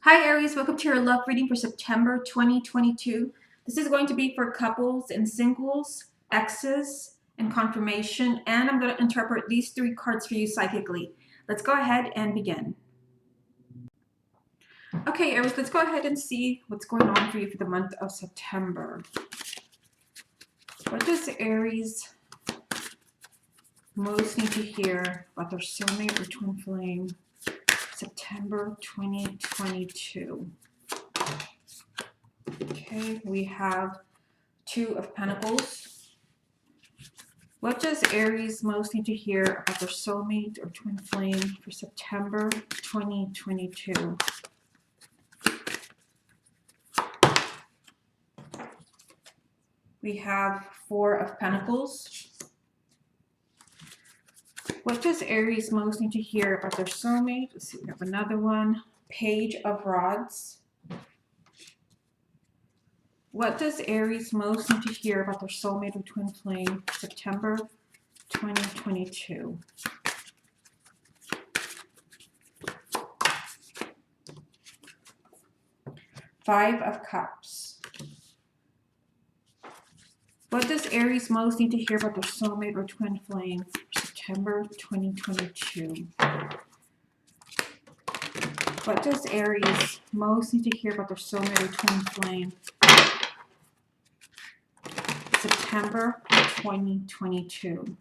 Hi Aries, welcome to your love reading for September 2022. This is going to be for couples and singles, exes, and confirmation, and I'm going to interpret these three cards for you psychically. Let's go ahead and begin. Okay, Aries, let's go ahead and see what's going on for you for the month of September. What does Aries most need to hear about their soulmate or twin flame September 2022? Okay, we have Two of Pentacles. What does Aries most need to hear about their soulmate or twin flame for September 2022? We have Four of Pentacles. What does Aries most need to hear about their soulmate? Let's see, we have another one. Page of Rods. What does Aries most need to hear about their soulmate or twin flame September 2022? Five of Cups. What does Aries most need to hear about their soulmate or twin flame for September 2022? What does Aries most need to hear about their soulmate or twin flame September 2022?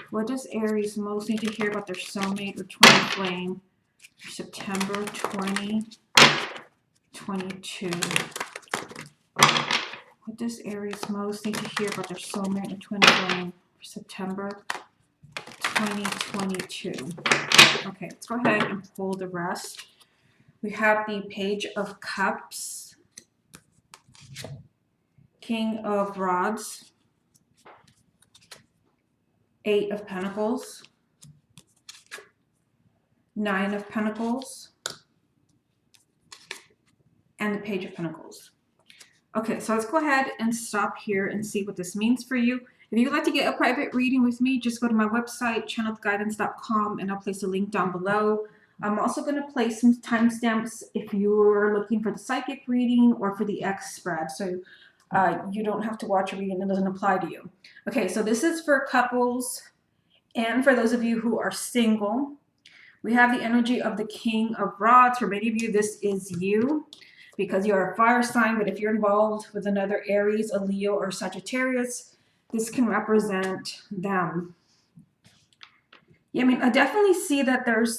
What does Aries most need to hear about their soulmate or twin flame for September 2022? What does Aries most need to hear about their soulmate or twin flame for September 2022? Okay, let's go ahead and pull the rest. We have the Page of Cups, King of Rods, Eight of Pentacles, Nine of Pentacles, and the Page of Pentacles. Okay, so let's go ahead and stop here and see what this means for you. If you'd like to get a private reading with me, just go to my website, channelguidance.com, and I'll place a link down below. I'm also going to place some timestamps if you're looking for the psychic reading or for the X spread. So you don't have to watch a reading that doesn't apply to you. Okay, so this is for couples and for those of you who are single. We have the energy of the King of Rods. For many of you, this is you because you're a fire sign, but if you're involved with another Aries, a Leo, or Sagittarius, this can represent them. Yeah, I mean, I definitely see that there is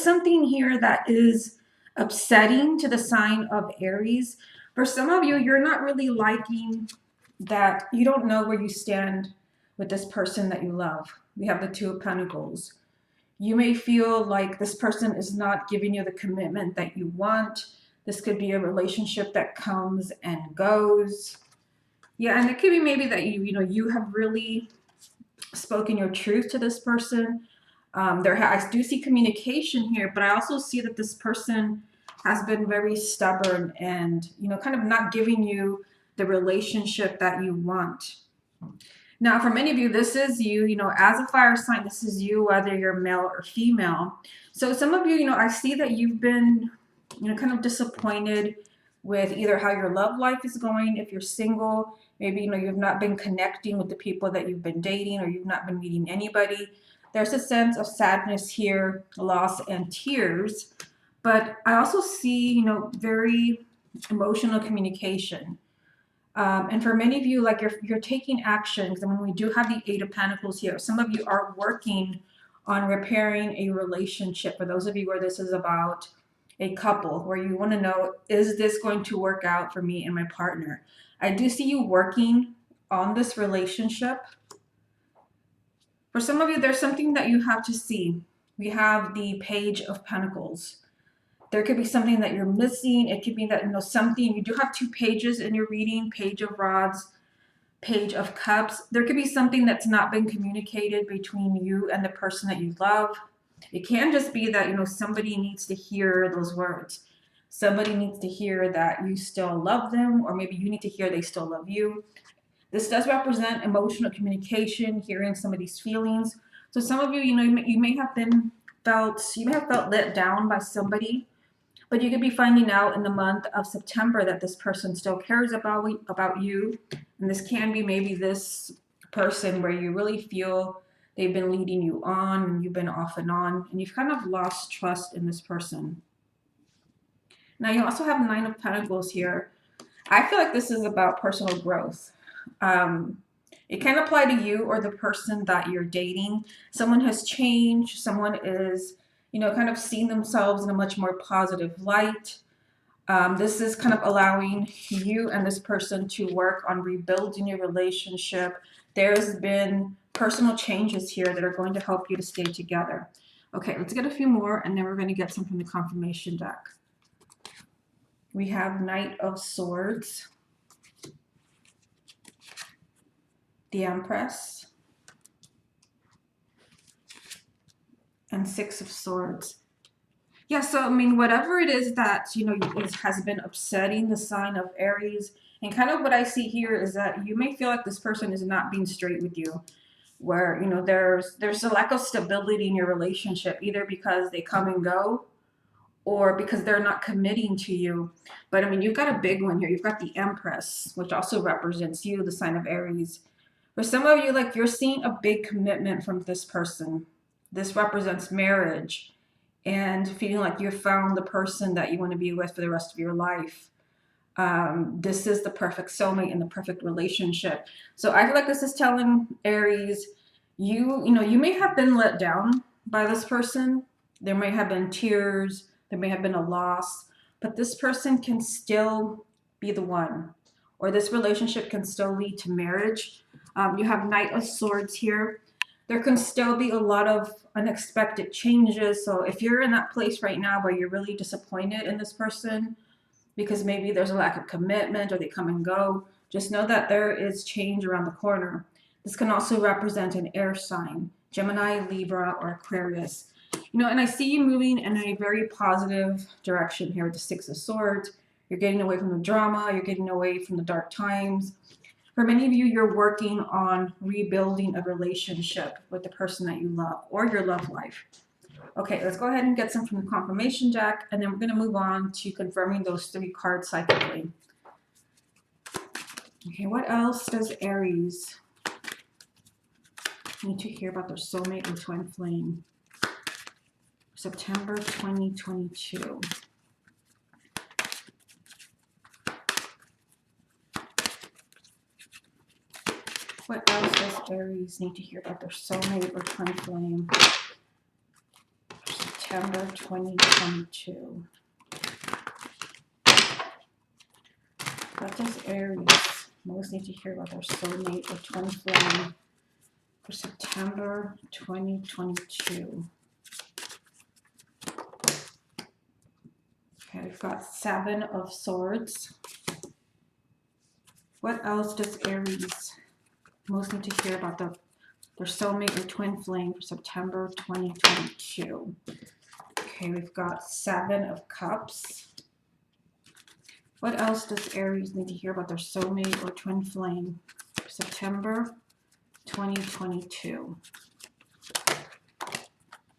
something here that is upsetting to the sign of Aries. For some of you, you're not really liking that you don't know where you stand with this person that you love. We have the Two of Pentacles. You may feel like this person is not giving you the commitment that you want. This could be a relationship that comes and goes. Yeah, and it could be maybe that you have really spoken your truth to this person. I do see communication here, but I also see that this person has been very stubborn and kind of not giving you the relationship that you want. Now, for many of you, this is you, as a fire sign, this is you, whether you're male or female. So some of you, I see that you've been, kind of disappointed with either how your love life is going. If you're single, maybe, you've not been connecting with the people that you've been dating, or you've not been meeting anybody. There's a sense of sadness here, loss, and tears. But I also see, very emotional communication. And for many of you, like you're taking actions. And when we do have the Eight of Pentacles here, some of you are working on repairing a relationship. For those of you where this is about a couple, where you want to know, is this going to work out for me and my partner? I do see you working on this relationship. For some of you, there's something that you have to see. We have the Page of Pentacles. There could be something that you're missing. It could be that, something, you do have two pages in your reading, Page of Rods, Page of Cups. There could be something that's not been communicated between you and the person that you love. It can just be that, somebody needs to hear those words. Somebody needs to hear that you still love them, or maybe you need to hear they still love you. This does represent emotional communication, hearing somebody's feelings. So some of you, you may have felt let down by somebody, but you could be finding out in the month of September that this person still cares about you. And this can be maybe this person where you really feel they've been leading you on and you've been off and on, and you've kind of lost trust in this person. Now you also have Nine of Pentacles here. I feel like this is about personal growth. It can apply to you or the person that you're dating. Someone has changed. Someone is, kind of seeing themselves in a much more positive light. This is kind of allowing you and this person to work on rebuilding your relationship. There's been personal changes here that are going to help you to stay together. Okay, let's get a few more, and then we're going to get some from the confirmation deck. We have Knight of Swords, the Empress, and Six of Swords. Yeah, so I mean, whatever it is that, has been upsetting the sign of Aries, and kind of what I see here is that you may feel like this person is not being straight with you, where, there's a lack of stability in your relationship, either because they come and go, or because they're not committing to you. But I mean, you've got a big one here. You've got the Empress, which also represents you, the sign of Aries. For some of you, like, you're seeing a big commitment from this person. This represents marriage and feeling like you've found the person that you want to be with for the rest of your life. This is the perfect soulmate and the perfect relationship. So I feel like this is telling Aries, you may have been let down by this person. There may have been tears. There may have been a loss, but this person can still be the one, or this relationship can still lead to marriage. You have Knight of Swords here. There can still be a lot of unexpected changes. So if you're in that place right now where you're really disappointed in this person because maybe there's a lack of commitment or they come and go, just know that there is change around the corner. This can also represent an air sign, Gemini, Libra, or Aquarius. And I see you moving in a very positive direction here with the Six of Swords. You're getting away from the drama. You're getting away from the dark times. For many of you, you're working on rebuilding a relationship with the person that you love or your love life. Okay, let's go ahead and get some from the confirmation deck, and then we're going to move on to confirming those 3 cards psychically. Okay, what else does Aries need to hear about their soulmate and twin flame? September 2022. What else does Aries need to hear about their soulmate or twin flame? September 2022. What does Aries most need to hear about their soulmate or twin flame for September 2022? Okay, we've got 7 of Swords. What else does Aries most need to hear about their soulmate or twin flame for September 2022? Okay, we've got 7 of Cups. What else does Aries need to hear about their soulmate or twin flame for September 2022?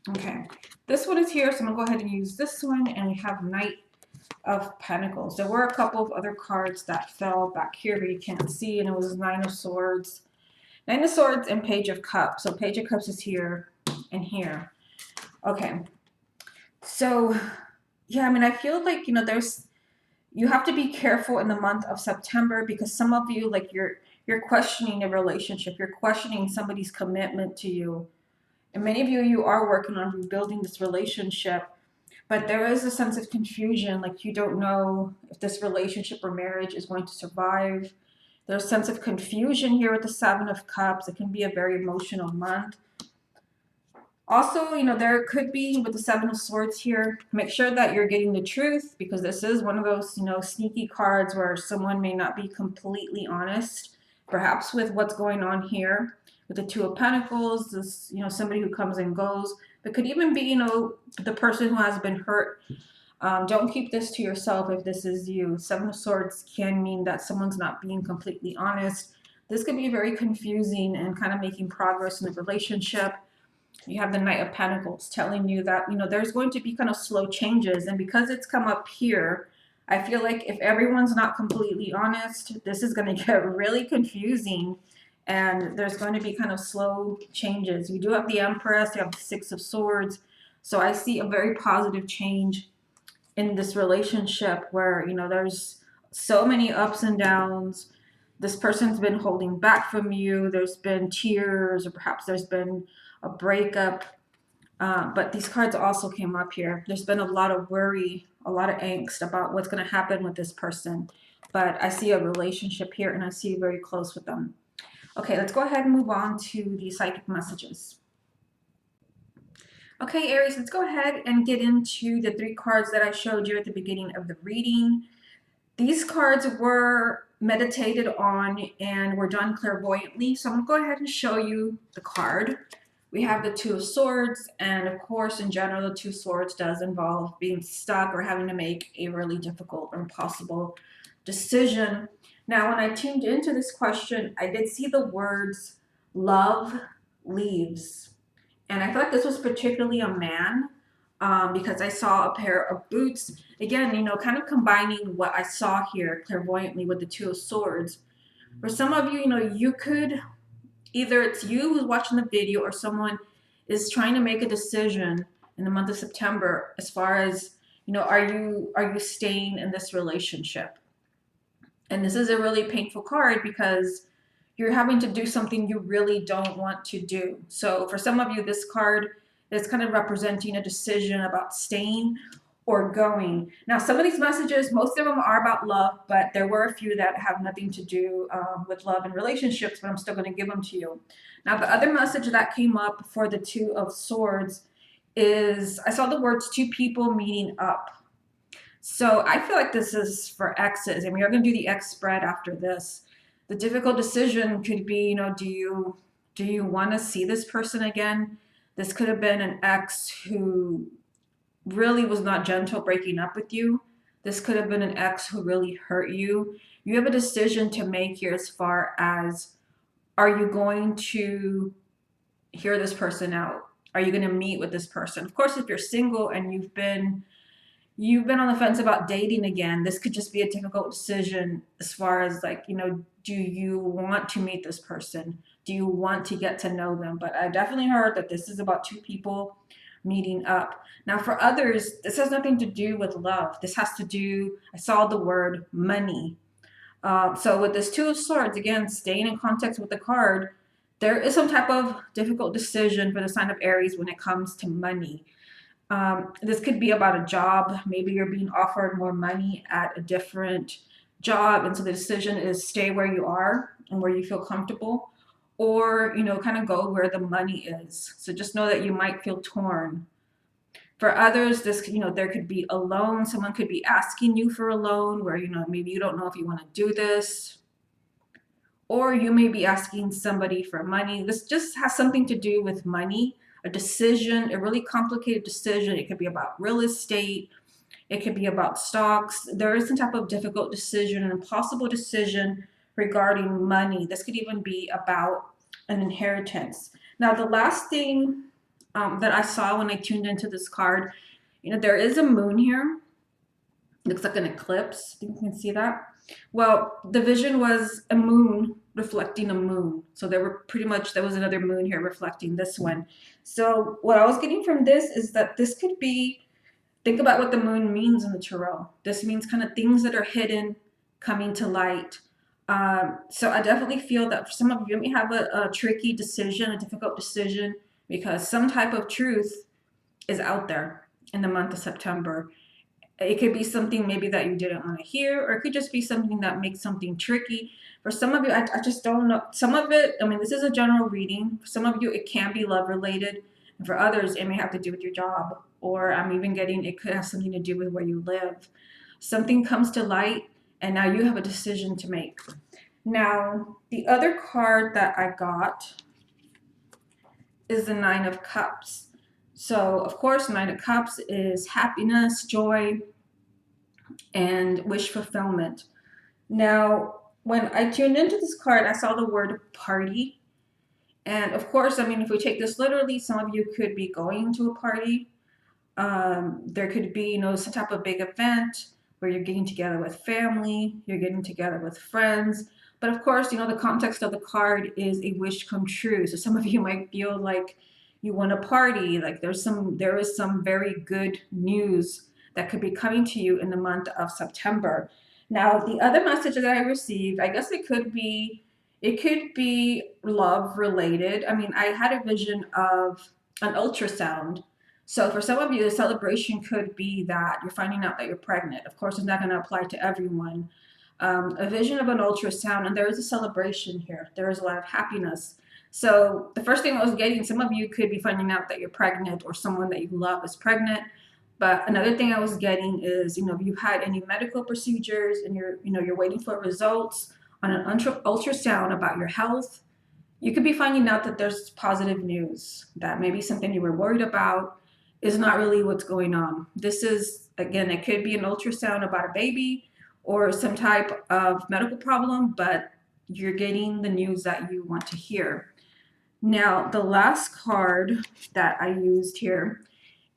Okay, this one is here, so I'm going to go ahead and use this one, and we have Knight of Pentacles. There were a couple of other cards that fell back here, but you can't see, and it was 9 of Swords. 9 of Swords and Page of Cups. So Page of Cups is here and here. Okay, so yeah, I mean, I feel like, you have to be careful in the month of September, because some of you, like, you're questioning a relationship. You're questioning somebody's commitment to you. And many of you are working on rebuilding this relationship, but there is a sense of confusion. Like, you don't know if this relationship or marriage is going to survive. There's a sense of confusion here with the 7 of Cups. It can be a very emotional month. Also, there could be, with the 7 of Swords here, make sure that you're getting the truth, because this is one of those, sneaky cards where someone may not be completely honest, perhaps with what's going on here. With the 2 of Pentacles, this, somebody who comes and goes. It could even be, the person who has been hurt. Don't keep this to yourself if this is you. 7 of Swords can mean that someone's not being completely honest. This could be very confusing and kind of making progress in the relationship. You have the Knight of Pentacles telling you that, there's going to be kind of slow changes. And because it's come up here, I feel like if everyone's not completely honest, this is going to get really confusing. And there's going to be kind of slow changes. You do have the Empress, you have the Six of Swords. So I see a very positive change in this relationship where, there's so many ups and downs. This person's been holding back from you. There's been tears, or perhaps there's been a breakup. But these cards also came up here. There's been a lot of worry, a lot of angst about what's going to happen with this person. But I see a relationship here, and I see you very close with them. Okay, let's go ahead and move on to the psychic messages. Okay, Aries, let's go ahead and get into the 3 cards that I showed you at the beginning of the reading. These cards were meditated on and were done clairvoyantly. So I'm going to go ahead and show you the card. We have the Two of Swords, and of course, in general, the Two of Swords does involve being stuck or having to make a really difficult or impossible decision. Now, when I tuned into this question, I did see the words love leaves. And I thought this was particularly a man, because I saw a pair of boots. Again, kind of combining what I saw here clairvoyantly with the Two of Swords. For some of you, you could, either it's you who's watching the video or someone is trying to make a decision in the month of September as far as, are you staying in this relationship? And this is a really painful card because you're having to do something you really don't want to do. So for some of you, this card is kind of representing a decision about staying or going. Now, some of these messages, most of them are about love, but there were a few that have nothing to do with love and relationships, but I'm still going to give them to you. Now, the other message that came up for the Two of Swords is, I saw the words two people meeting up. So I feel like this is for exes, and we are going to do the X spread after this. The difficult decision could be, do you want to see this person again? This could have been an ex who really was not gentle breaking up with you. This could have been an ex who really hurt you. You have a decision to make here as far as, are you going to hear this person out? Are you going to meet with this person? Of course, if you're single and you've been on the fence about dating again, this could just be a difficult decision as far as do you want to meet this person? Do you want to get to know them? But I definitely heard that this is about two people meeting up. Now, for others, this has nothing to do with love. This has to do, I saw the word money. So with this Two of Swords, again, staying in context with the card, there is some type of difficult decision for the sign of Aries when it comes to money. This could be about a job. Maybe you're being offered more money at a different job, and so the decision is stay where you are and where you feel comfortable, or kind of go where the money is. So just know that you might feel torn. For others, this there could be a loan. Someone could be asking you for a loan where maybe you don't know if you want to do this, or you may be asking somebody for money. This just has something to do with money, a decision, a really complicated decision. It could be about real estate. It could be about stocks. There is some type of difficult decision, an impossible decision regarding money. This could even be about an inheritance. Now, the last thing that I saw when I tuned into this card, there is a moon here. Looks like an eclipse. I think you can see that. Well, the vision was a moon reflecting a moon. So there was another moon here reflecting this one. So what I was getting from this is that this could be, think about what the moon means in the tarot. This means kind of things that are hidden coming to light. So I definitely feel that for some of you may have a tricky decision, a difficult decision, because some type of truth is out there in the month of September. It could be something maybe that you didn't want to hear, or it could just be something that makes something tricky. For some of you, I just don't know. Some of it, this is a general reading. For some of you, it can be love related. And for others, it may have to do with your job, or I'm even getting, it could have something to do with where you live. Something comes to light, and now you have a decision to make. Now, the other card that I got is the Nine of Cups. So, of course, Nine of Cups is happiness, joy, and wish fulfillment. Now, when I tuned into this card, I saw the word party. And of course, I mean, if we take this literally, some of you could be going to a party. There could be, you know, some type of big event where you're getting together with family, you're getting together with friends. But of course, you know, the context of the card is a wish come true. So some of you might feel like you want a party, like there is some very good news that could be coming to you in the month of September. Now, the other message that I received, I guess it could be love related. I mean, I had a vision of an ultrasound. So for some of you, the celebration could be that you're finding out that you're pregnant. Of course, it's not going to apply to everyone. A vision of an ultrasound, and there is a celebration here. There is a lot of happiness. So the first thing I was getting, some of you could be finding out that you're pregnant or someone that you love is pregnant. But another thing I was getting is, you know, if you had any medical procedures and you're waiting for results on an ultrasound about your health, you could be finding out that there's positive news, that maybe something you were worried about is not really what's going on. This is, again, it could be an ultrasound about a baby or some type of medical problem, but you're getting the news that you want to hear. Now, the last card that I used here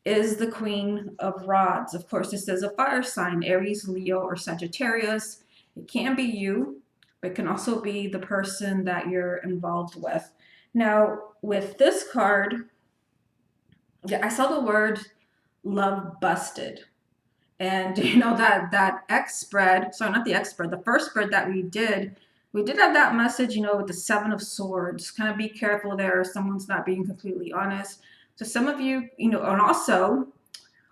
is the Queen of Rods. Of course, this is a fire sign, Aries, Leo, or Sagittarius. It can be you, but it can also be the person that you're involved with. Now, with this card, I saw the word love busted. And you know that X spread, sorry, not the X spread, the first spread that we did have that message, you know, with the Seven of Swords. Kind of be careful there if someone's not being completely honest. So some of you, you know, and also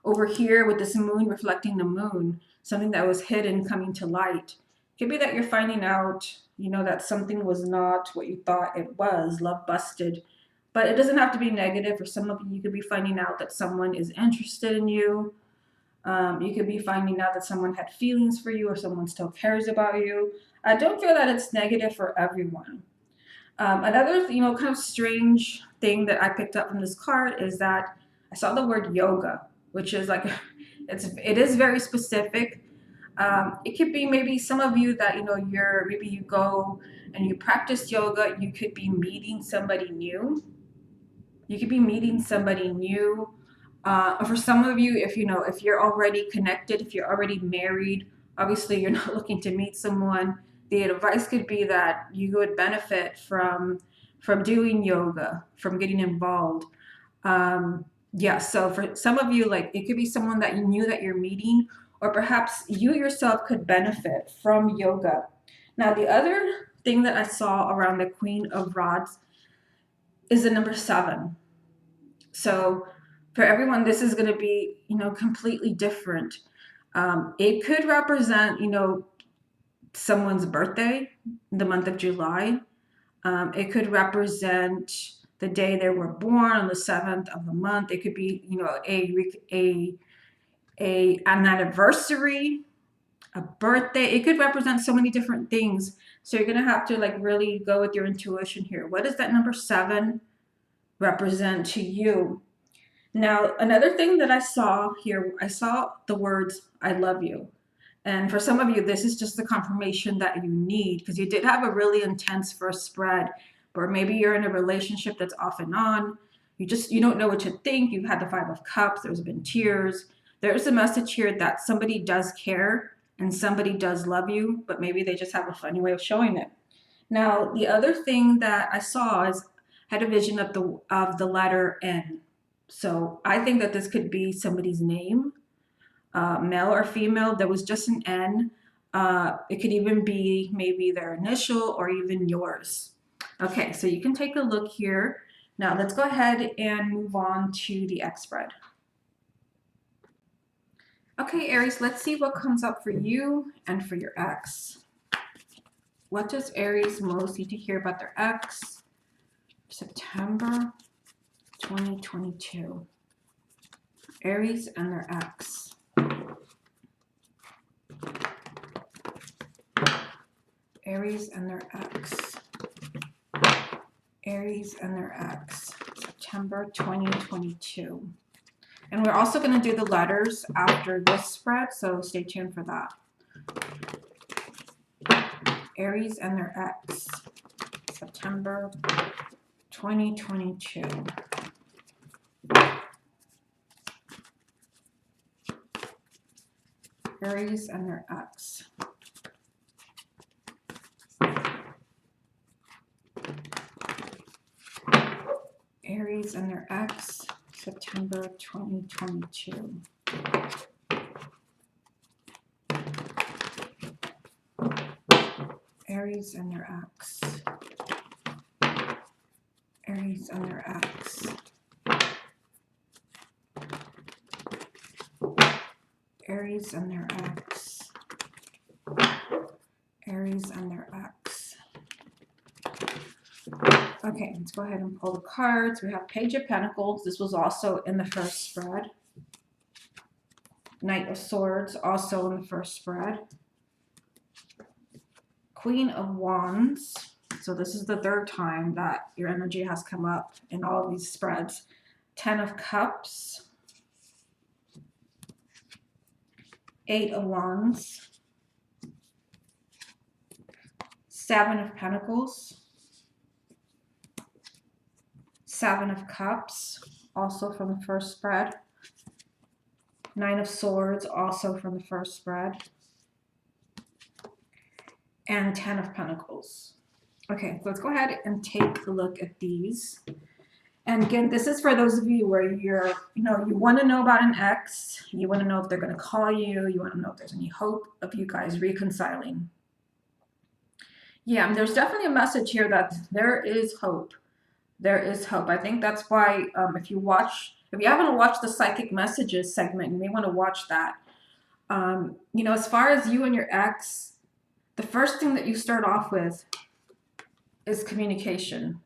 over here with this moon reflecting the moon, something that was hidden coming to light. Could be that you're finding out, you know, that something was not what you thought it was, love busted. But it doesn't have to be negative. For some of you, you could be finding out that someone is interested in you. You could be finding out that someone had feelings for you or someone still cares about you. I don't feel that it's negative for everyone. Another, you know, kind of strange thing that I picked up from this card is that I saw the word yoga, which is like, it is very specific. It could be maybe some of you that, you know, maybe you go and you practice yoga, you could be meeting somebody new. You could be meeting somebody new. For some of you, if you know, if you're already connected, if you're already married, obviously you're not looking to meet someone. The advice could be that you would benefit from doing yoga, from getting involved. Yeah, so for some of you, like it could be someone that you knew that you're meeting, or perhaps you yourself could benefit from yoga. Now, the other thing that I saw around the Queen of Rods is the number 7. So for everyone, this is going to be, you know, completely different. It could represent, you know, someone's birthday, the month of July. It could represent the day they were born on the 7th of the month. It could be, you know, an anniversary, a birthday. It could represent so many different things. So you're going to have to like really go with your intuition here. What does that number 7 represent to you? Now, another thing that I saw here, I saw the words, I love you. And for some of you, this is just the confirmation that you need because you did have a really intense first spread, or maybe you're in a relationship that's off and on. You don't know what to think. You've had the 5 of Cups. There's been tears. There's a message here that somebody does care and somebody does love you, but maybe they just have a funny way of showing it. Now, the other thing that I saw is I had a vision of the letter N. So I think that this could be somebody's name, male or female. There was just an N. It could even be maybe their initial or even yours. Okay, so you can take a look here. Now let's go ahead and move on to the X spread. Okay, Aries, let's see what comes up for you and for your ex. What does Aries most need to hear about their ex? September 2022. Aries and their ex. Aries and their ex. Aries and their ex. September 2022. And we're also going to do the letters after this spread, so stay tuned for that. Aries and their ex. September 2022. Aries and their ex. Aries and their ex, September 2022. Aries and their ex. Aries and their ex. Aries and their ex. Aries and their ex. Okay, let's go ahead and pull the cards. We have Page of Pentacles. This was also in the first spread. Knight of Swords, also in the first spread. Queen of Wands. So this is the third time that your energy has come up in all of these spreads. Ten of Cups. Eight of Wands. Seven of Pentacles. Seven of Cups, also from the first spread. Nine of Swords, also from the first spread. And Ten of Pentacles. Okay, let's go ahead and take a look at these. And again, this is for those of you where you're, you want to know about an ex, you want to know if they're going to call you, you want to know if there's any hope of you guys reconciling. Yeah, there's definitely a message here that there is hope. There is hope. I think that's why if you haven't watched the Psychic Messages segment, you may want to watch that. As far as you and your ex, the first thing that you start off with is communication.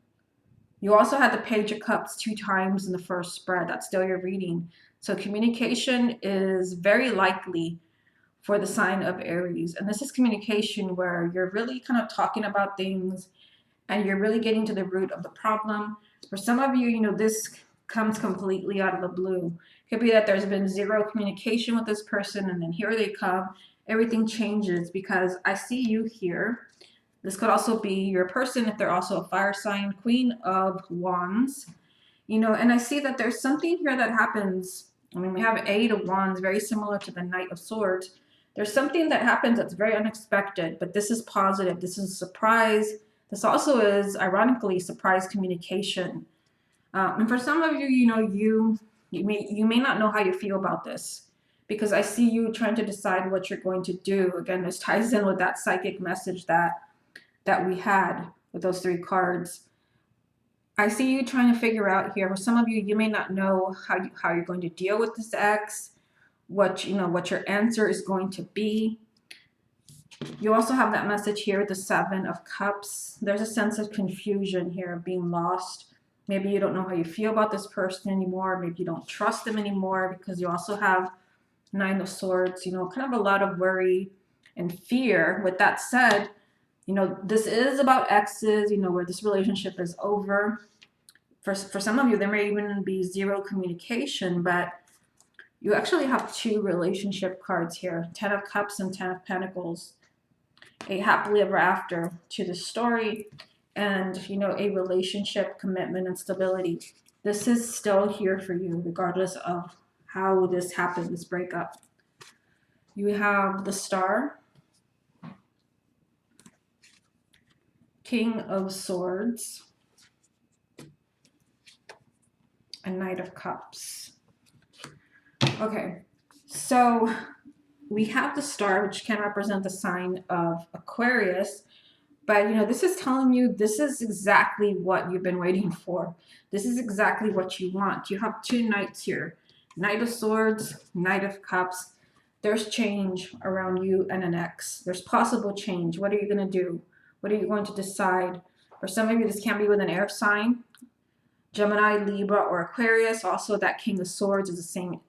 You also had the Page of Cups 2 times in the first spread. That's still your reading. So communication is very likely for the sign of Aries. And this is communication where you're really kind of talking about things and you're really getting to the root of the problem. For some of you, this comes completely out of the blue. It could be that there's been zero communication with this person, and then here they come. Everything changes because I see you here. This could also be your person if they're also a fire sign. Queen of Wands. And I see that there's something here that happens. We have Eight of Wands, very similar to the Knight of Swords. There's something that happens that's very unexpected, but this is positive. This is a surprise. This also is, ironically, surprise communication. And for some of you, you may not know how you feel about this because I see you trying to decide what you're going to do. Again, this ties in with that psychic message that we had with those 3 cards. I see you trying to figure out here. For some of you, you may not know how you're going to deal with this ex, what your answer is going to be. You also have that message here, the Seven of Cups. There's a sense of confusion here, of being lost. Maybe you don't know how you feel about this person anymore. Maybe you don't trust them anymore because you also have Nine of Swords, kind of a lot of worry and fear. With that said, this is about exes, where this relationship is over. For some of you, there may even be zero communication, but you actually have 2 relationship cards here, 10 of Cups and 10 of Pentacles. A happily ever after to the story, and a relationship, commitment, and stability. This is still here for you regardless of how this happened, this breakup. You have the Star, King of Swords, and Knight of Cups. Okay, so we have the Star, which can represent the sign of Aquarius, but this is telling you this is exactly what you've been waiting for. This is exactly what you want. You have 2 knights here, Knight of Swords, Knight of Cups. There's change around you and an ex. There's possible change. What are you going to do? What are you going to decide? For some of you, this can be with an air sign, Gemini, Libra, or Aquarius. Also, that King of Swords is the same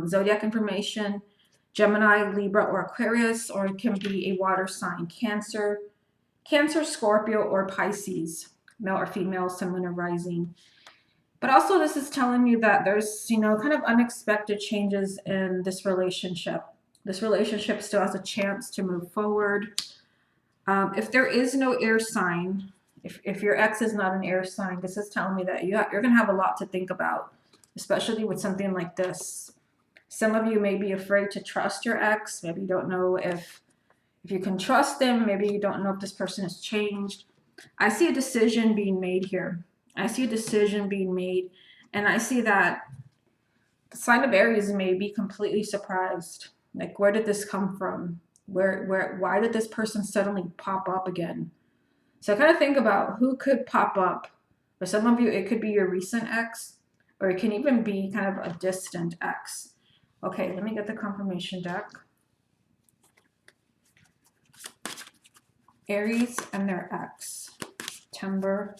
zodiac information. Gemini, Libra, or Aquarius, or it can be a water sign, Cancer, Scorpio, or Pisces, male or female, sun, moon, or rising. But also this is telling you that there's, kind of unexpected changes in this relationship. This relationship still has a chance to move forward. If there is no air sign, If your ex is not an air sign, this is telling me that you're going to have a lot to think about, especially with something like this. Some of you may be afraid to trust your ex. Maybe you don't know if you can trust them. Maybe you don't know if this person has changed. I see a decision being made here. I see a decision being made, and I see that the sign of Aries may be completely surprised. Like, where did this come from? Why did this person suddenly pop up again? So I kind of think about who could pop up. For some of you, it could be your recent ex, or it can even be kind of a distant ex. Okay, let me get the confirmation deck. Aries and their ex, September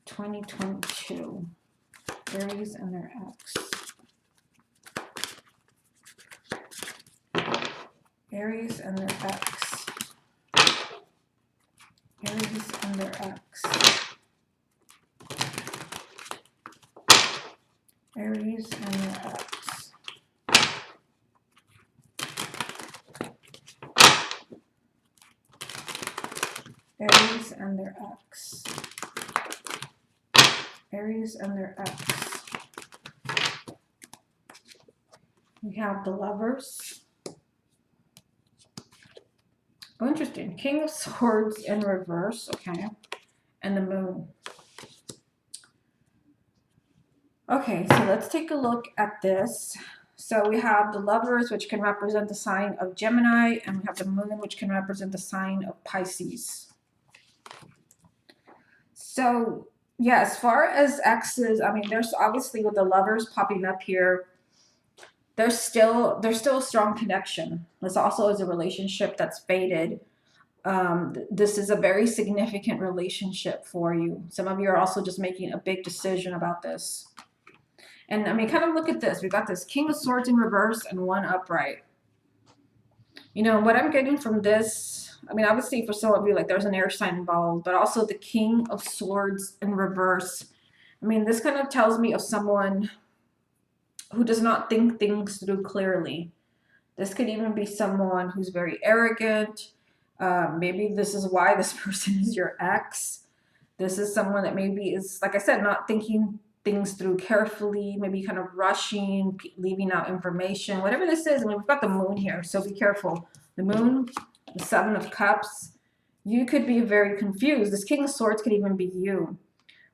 2022. Aries and their ex. Aries and their ex. Aries and their ex. Aries and their ex. Aries and their ex. Aries and their ex. We have the Lovers. Oh, interesting. King of Swords in reverse, okay. And the Moon. Okay, so let's take a look at this. So we have the Lovers, which can represent the sign of Gemini, and we have the Moon, which can represent the sign of Pisces. So yeah, as far as exes, I mean, there's obviously with the Lovers popping up here, there's still a strong connection. This also is a relationship that's faded. This is a very significant relationship for you. Some of you are also just making a big decision about this. And I mean, kind of look at this. We got this King of Swords in reverse and one upright. You know, what I'm getting from this, I mean, obviously for some of you, like there's an air sign involved, but also the King of Swords in reverse. I mean, this kind of tells me of someone who does not think things through clearly. This could even be someone who's very arrogant. Maybe this is why this person is your ex. This is someone that maybe is, like I said, not thinking things through carefully, maybe kind of rushing, leaving out information, whatever this is. I mean, we've got the Moon here, so be careful. The Moon, the Seven of Cups, you could be very confused. This King of Swords could even be you,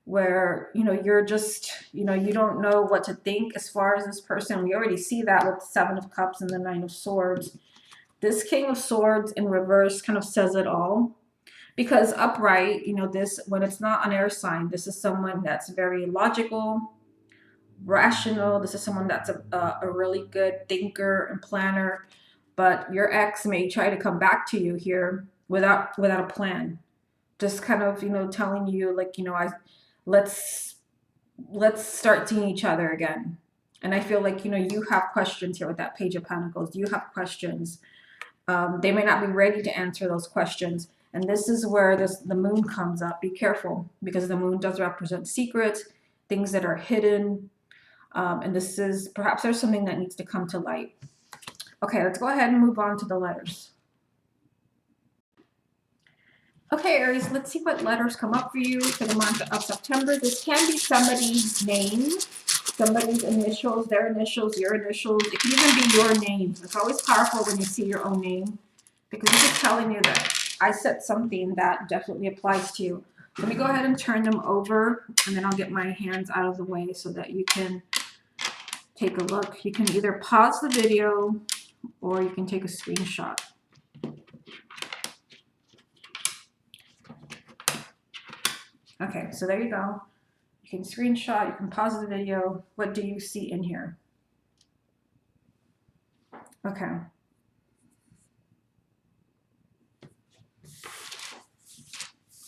where, you know, you're just, you know, you don't know what to think as far as this person. We already see that with the Seven of Cups and the Nine of Swords. This King of Swords in reverse kind of says it all. Because upright, you know, this, when it's not an air sign, this is someone that's very logical, rational. This is someone that's a really good thinker and planner. But your ex may try to come back to you here without a plan. Just kind of, you know, telling you like, you know, let's start seeing each other again. And I feel like, you know, you have questions here with that Page of Pentacles. You have questions. They may not be ready to answer those questions. And this is where the Moon comes up. Be careful, because the Moon does represent secrets, things that are hidden. And this is, perhaps there's something that needs to come to light. Okay, let's go ahead and move on to the letters. Okay, Aries, let's see what letters come up for you for the month of September. This can be somebody's name, somebody's initials, their initials, your initials. It can even be your name. It's always powerful when you see your own name, because this is telling you that I said something that definitely applies to you. Let me go ahead and turn them over, and then I'll get my hands out of the way so that you can take a look. You can either pause the video or you can take a screenshot. Okay, so there you go. You can screenshot, you can pause the video. What do you see in here? Okay.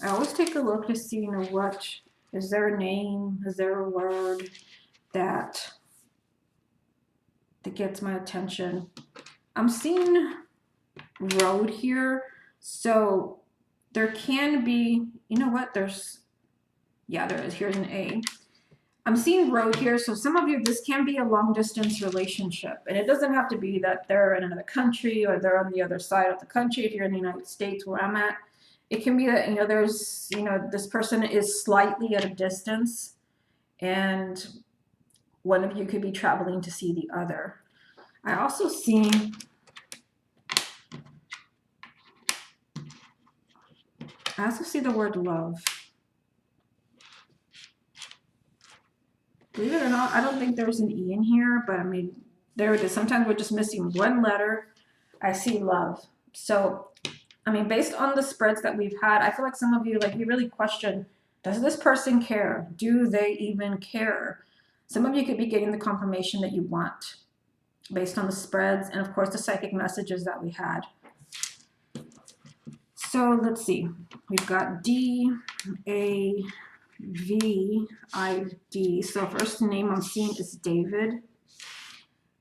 I always take a look to see, you know, what is there a name, is there a word that gets my attention. I'm seeing road here, so there can be, you know what, there's, yeah, there is, here's an A. I'm seeing road here, so some of you, this can be a long distance relationship, and it doesn't have to be that they're in another country or they're on the other side of the country. If you're in the United States where I'm at, It can be that, there's, this person is slightly at a distance, and one of you could be traveling to see the other. I also see the word love. Believe it or not, I don't think there's an E in here, but I mean, there it is. Sometimes we're just missing one letter. I see love. So, I mean, based on the spreads that we've had, I feel like some of you, like, you really question, does this person care? Do they even care? Some of you could be getting the confirmation that you want based on the spreads and, of course, the psychic messages that we had. So let's see. We've got D, A, V, I, D. So first name I'm seeing is David.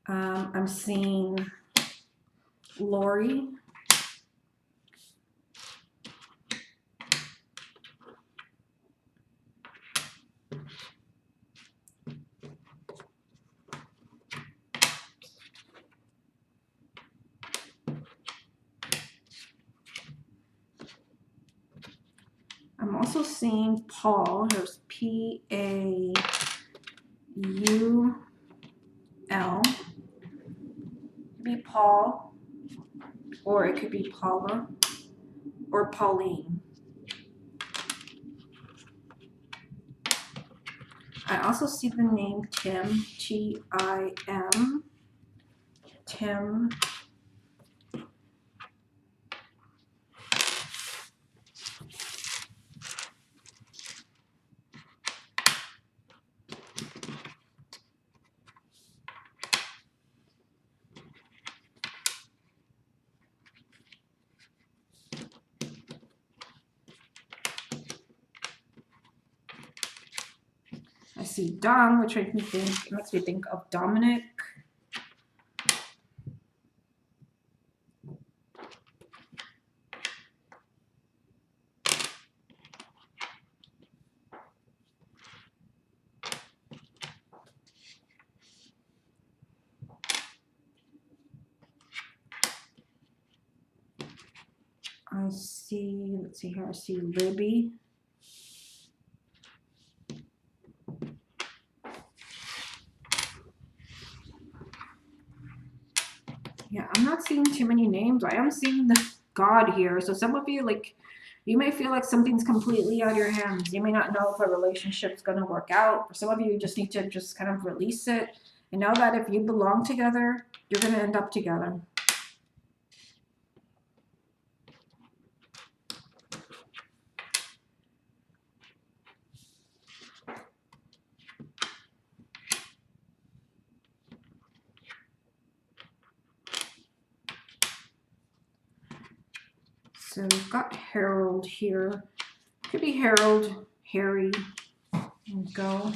I'm seeing Lori. I'm also seeing Paul. Here's P-A-U-L. It could be Paul, or it could be Paula, or Pauline. I also see the name Tim, T-I-M, Tim. I see Dom, which makes me think of Dominic. I see, let's see here, I see Libby. Yeah, I'm not seeing too many names. I am seeing the God here. So some of you, like, you may feel like something's completely out of your hands. You may not know if a relationship's going to work out. For some of you, you just need to just kind of release it and know that if you belong together, you're going to end up together. So we've got Harold here. Could be Harold, Harry, and go.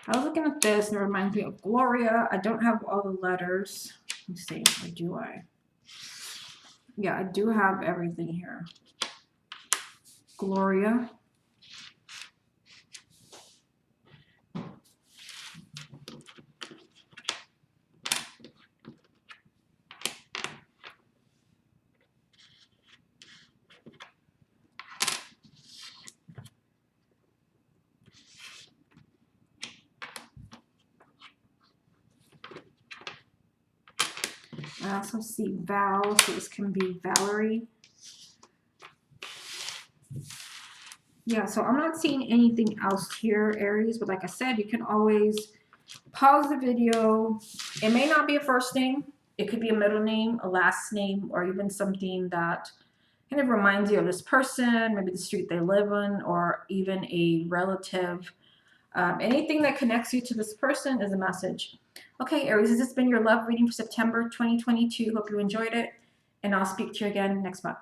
I was looking at this and it reminds me of Gloria. I don't have all the letters. Let's see, or do I? Yeah, I do have everything here. Gloria. I also see Val, so this can be Valerie. Yeah, so I'm not seeing anything else here, Aries, but like I said, you can always pause the video. It may not be a first name. It could be a middle name, a last name, or even something that kind of reminds you of this person, maybe the street they live in, or even a relative. Anything that connects you to this person is a message. Okay, Aries, this has been your love reading for September 2022. Hope you enjoyed it, and I'll speak to you again next month.